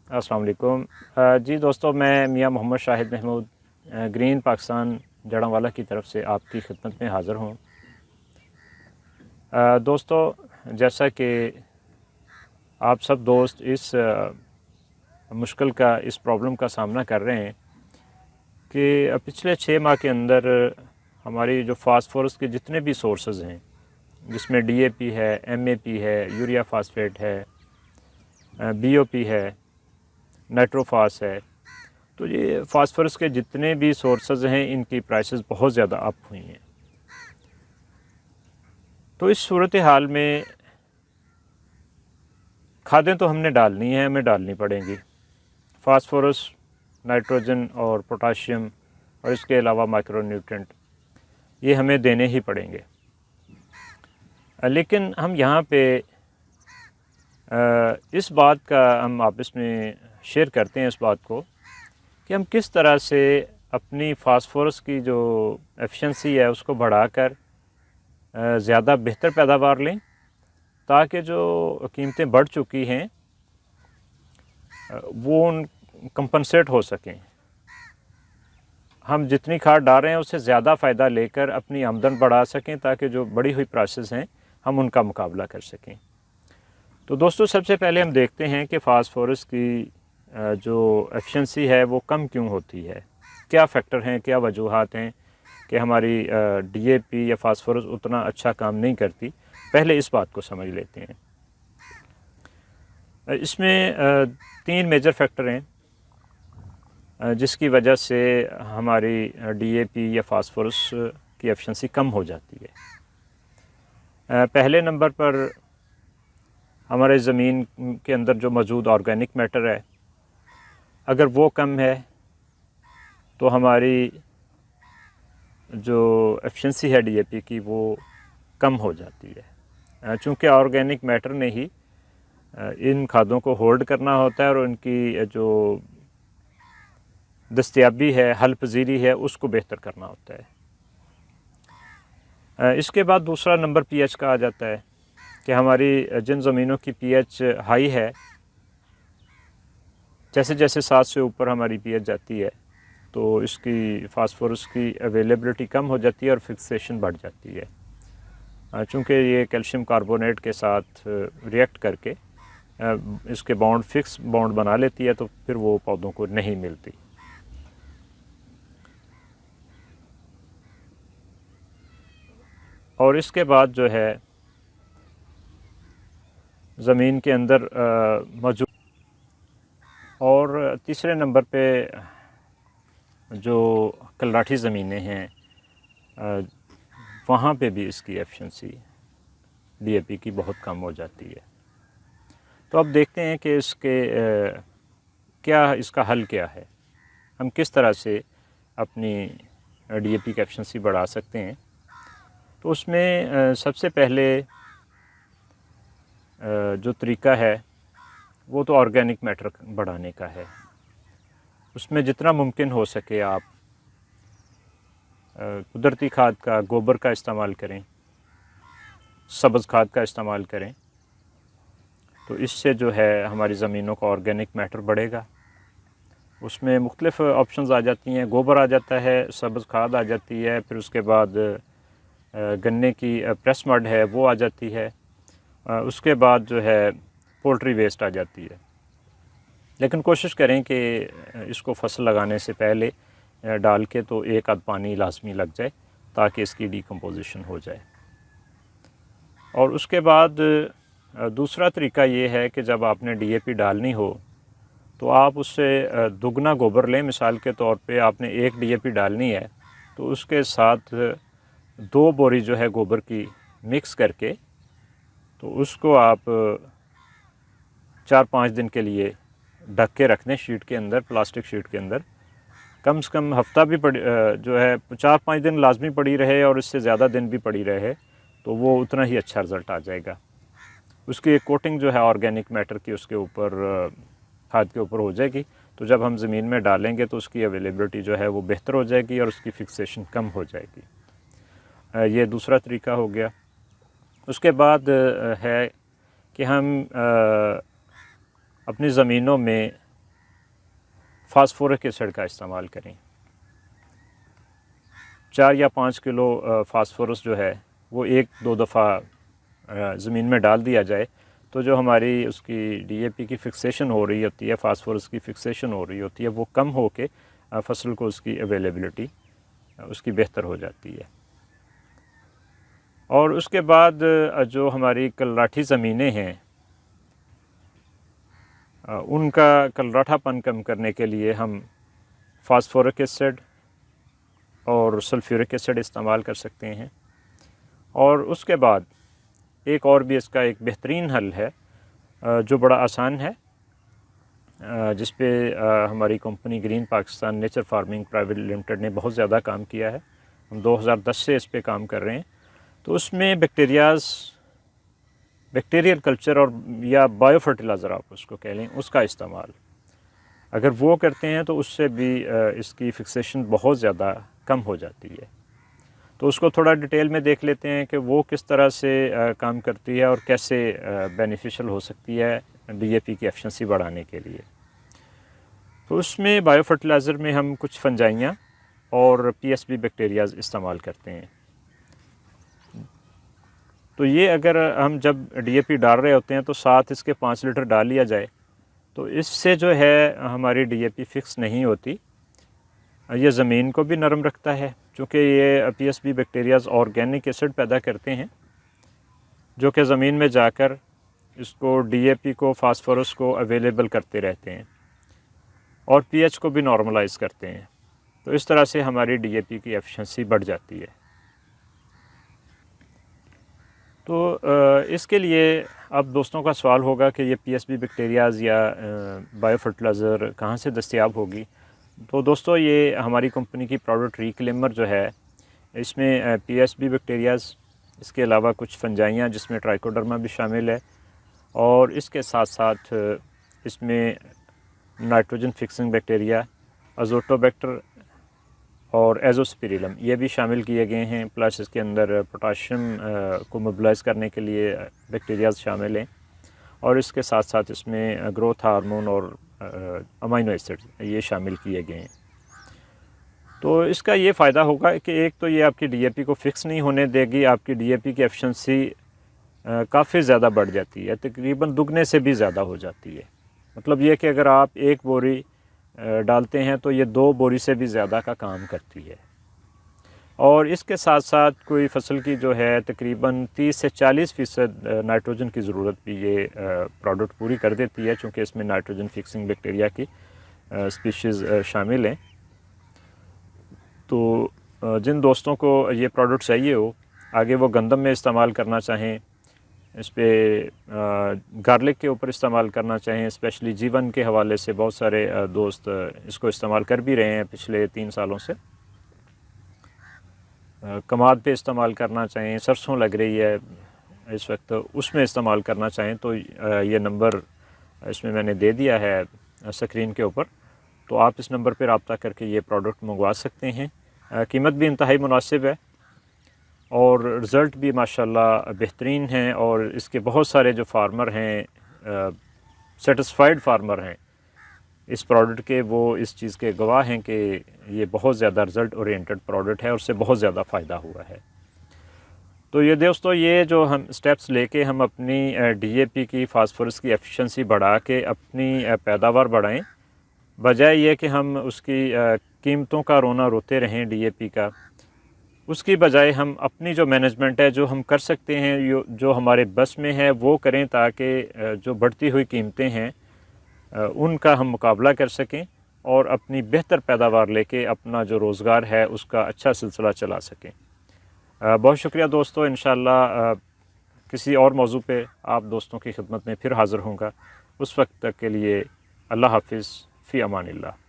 अस्सलाम वालेकुम। जी दोस्तों, मैं मियां मोहम्मद शाहिद महमूद ग्रीन पाकिस्तान जड़ांवाला की तरफ से आपकी खिदमत में हाज़िर हूँ। दोस्तों, जैसा कि आप सब दोस्त इस इस प्रॉब्लम का सामना कर रहे हैं कि पिछले 6 माह के अंदर हमारी जो फास्फोरस के जितने भी सोर्सेज हैं, जिसमें DAP है, MAP है, यूरिया फास्फेट है, BOP है, नाइट्रोफास है, तो ये फास्फोरस के जितने भी सोर्सेज हैं इनकी प्राइसेस बहुत ज़्यादा अप हुई हैं। तो इस सूरत हाल में खादें तो हमने डालनी है, हमें डालनी पड़ेंगी। फास्फोरस, नाइट्रोजन और पोटाशियम और इसके अलावा माइक्रोन्यूट्रेंट ये हमें देने ही पड़ेंगे। लेकिन हम यहाँ पे इस बात का हम आपस में शेयर करते हैं इस बात को कि हम किस तरह से अपनी फास्फोरस की जो एफिशिएंसी है उसको बढ़ाकर ज़्यादा बेहतर पैदावार लें, ताकि जो कीमतें बढ़ चुकी हैं वो कंपनसेट हो सकें। हम जितनी खाद डाल रहे हैं उससे ज़्यादा फ़ायदा लेकर अपनी आमदन बढ़ा सकें, ताकि जो बढ़ी हुई प्राइसेस हैं हम उनका मुकाबला कर सकें। तो दोस्तों, सबसे पहले हम देखते हैं कि फास्फोरस की जो एफिशिएंसी है वो कम क्यों होती है। क्या फ़ैक्टर हैं, क्या वजूहात हैं कि हमारी DAP या फास्फोरस उतना अच्छा काम नहीं करती। पहले इस बात को समझ लेते हैं। इसमें 3 मेजर फैक्टर हैं जिसकी वजह से हमारी DAP या फास्फोरस की एफिशिएंसी कम हो जाती है। पहले नंबर पर हमारे ज़मीन के अंदर जो मौजूद ऑर्गेनिक मैटर है, अगर वो कम है तो हमारी जो एफिशिएंसी है DAP की वो कम हो जाती है। चूँकि ऑर्गेनिक मैटर ने ही इन खादों को होल्ड करना होता है और उनकी जो दस्तयाबी है, हल पजीरी है, उसको बेहतर करना होता है। इसके बाद दूसरा नंबर pH का आ जाता है कि हमारी जिन ज़मीनों की pH हाई है, जैसे जैसे 7 से ऊपर हमारी pH जाती है तो इसकी फास्फोरस की अवेलेबिलिटी कम हो जाती है और फिक्सेशन बढ़ जाती है। चूँकि ये कैल्शियम कार्बोनेट के साथ रिएक्ट करके इसके बॉन्ड फिक्स बॉन्ड बना लेती है, तो फिर वो पौधों को नहीं मिलती। और इसके बाद जो है ज़मीन के अंदर मौजूद, और तीसरे नंबर पे जो कलराठी ज़मीनें हैं वहाँ पे भी इसकी एफिशिएंसी DAP की बहुत कम हो जाती है। तो अब देखते हैं कि इसका हल क्या है, हम किस तरह से अपनी DAP की एफिशिएंसी बढ़ा सकते हैं। तो उसमें सबसे पहले जो तरीका है वो तो ऑर्गेनिक मैटर बढ़ाने का है। उसमें जितना मुमकिन हो सके आप कुदरती खाद का, गोबर का इस्तेमाल करें, सब्ज़ खाद का इस्तेमाल करें, तो इससे जो है हमारी ज़मीनों का ऑर्गेनिक मैटर बढ़ेगा। उसमें मुख्तलिफ़ ऑप्शंस आ जाती हैं, गोबर आ जाता है, सब्ज़ खाद आ जाती है, फिर उसके बाद गन्ने की प्रेस मड है वो आ जाती है, उसके बाद जो है पोल्ट्री वेस्ट आ जाती है। लेकिन कोशिश करें कि इसको फसल लगाने से पहले डाल के तो एक आध पानी लाजमी लग जाए, ताकि इसकी डिकम्पोजिशन हो जाए। और उसके बाद दूसरा तरीका ये है कि जब आपने DAP डालनी हो तो आप उससे दुगना गोबर लें। मिसाल के तौर पे आपने 1 DAP डालनी है तो उसके साथ 2 बोरी जो है गोबर की मिक्स करके, तो उसको आप 4-5 दिन के लिए ढक के रख दें शीट के अंदर, प्लास्टिक शीट के अंदर। कम से कम हफ़्ता भी जो है 4-5 दिन लाजमी पड़ी रहे, और इससे ज़्यादा दिन भी पड़ी रहे तो वो उतना ही अच्छा रिज़ल्ट आ जाएगा। उसकी एक कोटिंग जो है ऑर्गेनिक मैटर की उसके ऊपर, खाद के ऊपर हो जाएगी। तो जब हम ज़मीन में डालेंगे तो उसकी अवेलेबिलिटी जो है वो बेहतर हो जाएगी और उसकी फिक्सेशन कम हो जाएगी। ये दूसरा तरीका हो गया। उसके बाद है कि हम अपनी ज़मीनों में फास्फोरिक एसिड का इस्तेमाल करें। 4 या 5 किलो फास्फोरस जो है वो 1-2 दफ़ा ज़मीन में डाल दिया जाए तो जो हमारी उसकी डीएपी की फिक्सेशन हो रही होती है, फास्फोरस की फिक्सेशन हो रही होती है, वो कम हो के फसल को उसकी अवेलेबिलिटी उसकी बेहतर हो जाती है। और उसके बाद जो हमारी कलराठी ज़मीनें हैं उनका कलराठापन कम करने के लिए हम फास्फोरिक एसिड और सल्फ्यूरिक एसिड इस्तेमाल कर सकते हैं। और उसके बाद एक और भी इसका एक बेहतरीन हल है जो बड़ा आसान है, जिस पे हमारी company green Pakistan nature farming private limited ने बहुत ज़्यादा काम किया है। हम 2010 से इस पे काम कर रहे हैं। तो उसमें बैक्टीरियल कल्चर और या बायो फर्टिलाइज़र आप उसको कह लें, उसका इस्तेमाल अगर वो करते हैं तो उससे भी इसकी फिक्सेशन बहुत ज़्यादा कम हो जाती है। तो उसको थोड़ा डिटेल में देख लेते हैं कि वो किस तरह से काम करती है और कैसे बेनिफिशियल हो सकती है डीएपी की एफिशिएंसी बढ़ाने के लिए। तो उसमें बायो फर्टिलाइज़र में हम कुछ फंजाइयाँ और पीएसबी बैक्टीरियाज़ इस्तेमाल करते हैं। तो ये अगर हम जब डीएपी डाल रहे होते हैं तो साथ इसके 5 लीटर डाल लिया जाए तो इससे जो है हमारी डीएपी फिक्स नहीं होती। ये ज़मीन को भी नरम रखता है क्योंकि ये पीएसबी बैक्टीरियाज़ ऑर्गेनिक एसिड पैदा करते हैं जो कि ज़मीन में जाकर इसको डीएपी को, फास्फोरस को अवेलेबल करते रहते हैं और पीएच को भी नॉर्मलाइज़ करते हैं। तो इस तरह से हमारी डीएपी की एफिशिएंसी बढ़ जाती है। तो इसके लिए अब दोस्तों का सवाल होगा कि ये पीएसबी बैक्टीरियाज़ या बायो फर्टिलाइज़र कहाँ से दस्तयाब होगी। तो दोस्तों ये हमारी कंपनी की प्रोडक्ट रिक्लेमर जो है इसमें पीएसबी बैक्टीरियाज़, इसके अलावा कुछ फंजाइयाँ जिसमें ट्राइकोडर्मा भी शामिल है और इसके साथ साथ इसमें नाइट्रोजन फिक्सिंग बैक्टीरिया, अज़ोटोबैक्टर और एज़ोस्पिरिलम ये भी शामिल किए गए हैं। प्लस इसके अंदर पोटाशियम को मोबिलाइज़ करने के लिए बैक्टीरियाज़ शामिल हैं और इसके साथ साथ इसमें ग्रोथ हार्मोन और अमीनो एसिड ये शामिल किए गए हैं। तो इसका ये फ़ायदा होगा कि एक तो ये आपकी डीएपी को फ़िक्स नहीं होने देगी, आपकी डीएपी की एफिशिएंसी काफ़ी ज़्यादा बढ़ जाती है, तकरीबन दुगने से भी ज़्यादा हो जाती है। मतलब ये कि अगर आप 1 बोरी डालते हैं तो ये 2 बोरी से भी ज़्यादा का काम करती है। और इसके साथ साथ कोई फसल की जो है तकरीबन 30 से 40% नाइट्रोजन की ज़रूरत भी ये प्रोडक्ट पूरी कर देती है, चूँकि इसमें नाइट्रोजन फिक्सिंग बैक्टीरिया की स्पीशीज़ शामिल हैं। तो जिन दोस्तों को ये प्रोडक्ट चाहिए हो, आगे वो गंदम में इस्तेमाल करना चाहें, इस पे गार्लिक के ऊपर इस्तेमाल करना चाहें, स्पेशली जीवन के हवाले से बहुत सारे दोस्त इसको इस्तेमाल कर भी रहे हैं पिछले 3 सालों से। कमाद पे इस्तेमाल करना चाहें, सरसों लग रही है इस वक्त, उसमें इस्तेमाल करना चाहें तो ये नंबर इसमें मैंने दे दिया है स्क्रीन के ऊपर, तो आप इस नंबर पर रब्ता करके ये प्रोडक्ट मंगवा सकते हैं। कीमत भी इंतहाई मुनासिब है और रिज़ल्ट भी माशाल्लाह बेहतरीन हैं और इसके बहुत सारे जो फार्मर हैं, सेटिस्फाइड फार्मर हैं इस प्रोडक्ट के, वो इस चीज़ के गवाह हैं कि ये बहुत ज़्यादा रिज़ल्ट ओरिएंटेड प्रोडक्ट है और उससे बहुत ज़्यादा फ़ायदा हुआ है। तो ये दोस्तों ये जो हम स्टेप्स लेके हम अपनी डीएपी की, फास्फोरस की एफिशिएंसी बढ़ा के अपनी पैदावार बढ़ाएं, बजाय ये कि हम उसकी कीमतों का रोना रोते रहें डीएपी का, उसकी बजाय हम अपनी जो मैनेजमेंट है जो हम कर सकते हैं, जो हमारे बस में है वो करें ताकि जो बढ़ती हुई कीमतें हैं उनका हम मुकाबला कर सकें और अपनी बेहतर पैदावार लेके अपना जो रोज़गार है उसका अच्छा सिलसिला चला सकें। बहुत शुक्रिया दोस्तों। इंशाअल्लाह किसी और मौजू पे आप दोस्तों की खिदमत में फिर हाज़िर होऊंगा। उस वक्त तक के लिए अल्लाह हाफ़िज़, फ़ी अमानिल्लाह।